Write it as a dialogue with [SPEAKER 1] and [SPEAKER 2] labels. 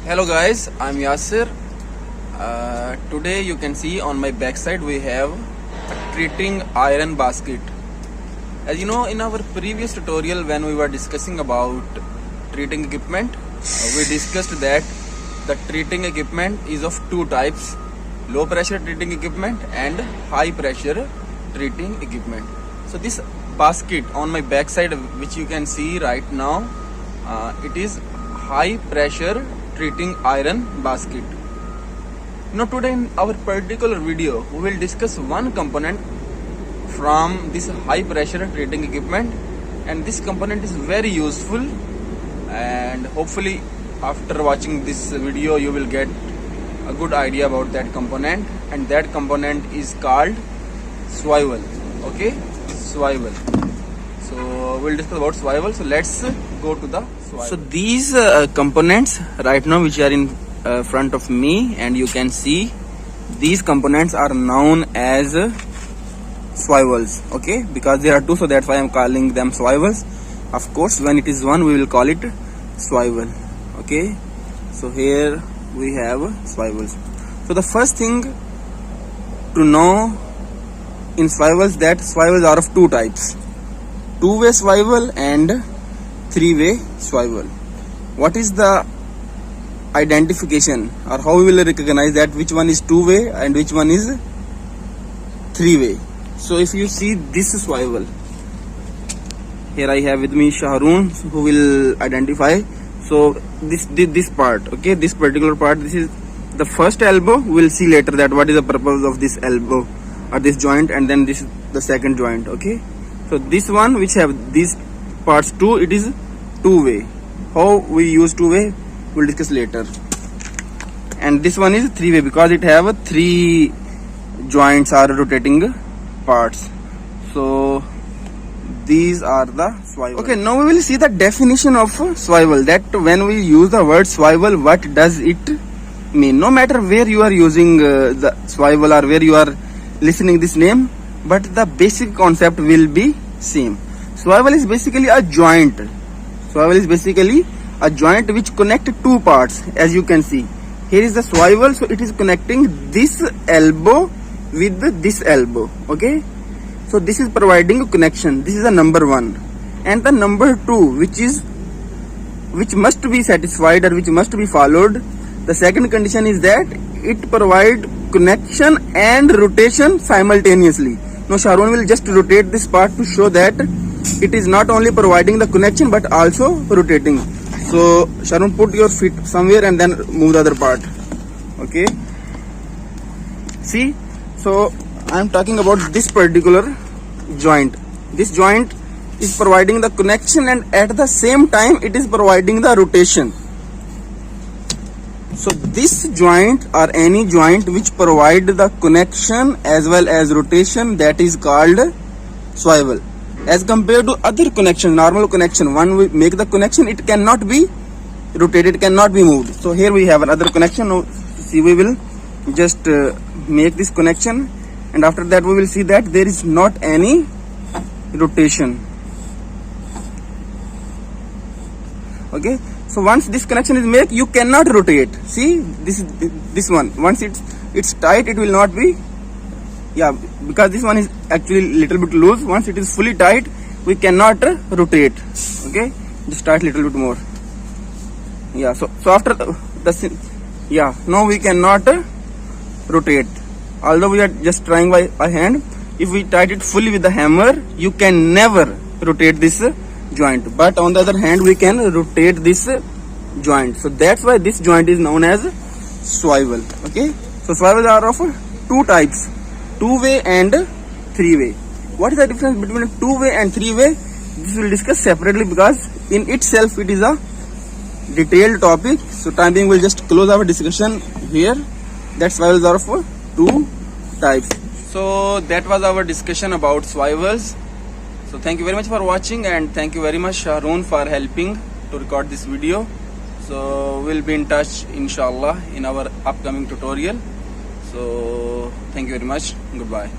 [SPEAKER 1] Hello guys, I'm Yasir. Today you can see on my backside we have a treating iron basket. As you know, in our previous tutorial when we were discussing about treating equipment, we discussed that the treating equipment is of two types: low pressure treating equipment and high pressure treating equipment. So this basket on my backside, which you can see right now, it is high pressure treating iron basket. Now today in our particular video we will discuss one component from this high pressure treating equipment, and this component is very useful, and hopefully after watching this video you will get a good idea about that component, and that component is called swivel. Okay, swivel. So we'll discuss about swivel. So let's go to the swivel. So these components right now which are in front of me, and you can see these components are known as swivels. Okay, because there are two, so that's why I'm calling them swivels. Of course when it is one we will call it swivel. Okay, so here we have swivels. So the first thing to know in swivels, that swivels are of two types: two-way swivel and three-way swivel. What is the identification, or how we will recognize that which one is two-way and which one is three-way? So if you see this swivel, here I have with me Shahrun who will identify. So this part, okay, this particular part, this is the first elbow. We will see later that what is the purpose of this elbow or this joint, and then this is the second joint. Okay, so this one which have these parts too, it is two-way. How we use two-way we'll discuss later. And this one is three-way because it have three joints or rotating parts. So these are the swivel. Okay, now we will see the definition of swivel, that when we use the word swivel, what does it mean? No matter where you are using the swivel or where you are listening this name, but the basic concept will be same. Swivel is basically a joint. Swivel is basically a joint which connect two parts. As you can see, here is the swivel, so it is connecting this elbow with this elbow. Okay, so this is providing a connection. This is the number one. And the number two, which must be satisfied or which must be followed, the second condition is that it provide connection and rotation simultaneously. Now Sharon will just rotate this part to show that it is not only providing the connection but also rotating. So Sharon, put your feet somewhere and then move the other part. Okay, see, so I am talking about this particular joint. This joint is providing the connection, and at the same time it is providing the rotation. So this joint or any joint which provide the connection as well as rotation, that is called swivel. As compared to other connection, normal connection, one we make the connection, it cannot be rotated, it cannot be moved. So here we have another connection. Now see, we will just make this connection, and after that we will see that there is not any rotation. Okay, so once this connection is made, you cannot rotate. See, this one, once it's tight, it will not be, yeah, because this one is actually little bit loose. Once it is fully tight, we cannot rotate. Okay, just tight little bit more. Yeah, so after the yeah, now we cannot rotate. Although we are just trying by a hand, if we tight it fully with the hammer, you can never rotate this joint. But on the other hand, we can rotate this joint. So that's why this joint is known as swivel. Okay, so swivels are of two types: two-way and three-way. What is the difference between two-way and three-way? This will discuss separately because in itself it is a detailed topic. So time being, we'll just close our discussion here. That swivels are of two types. So that was our discussion about swivels. So thank you very much for watching, and thank you very much Sharon for helping to record this video. So we'll be in touch inshallah in our upcoming tutorial. So thank you very much. Goodbye.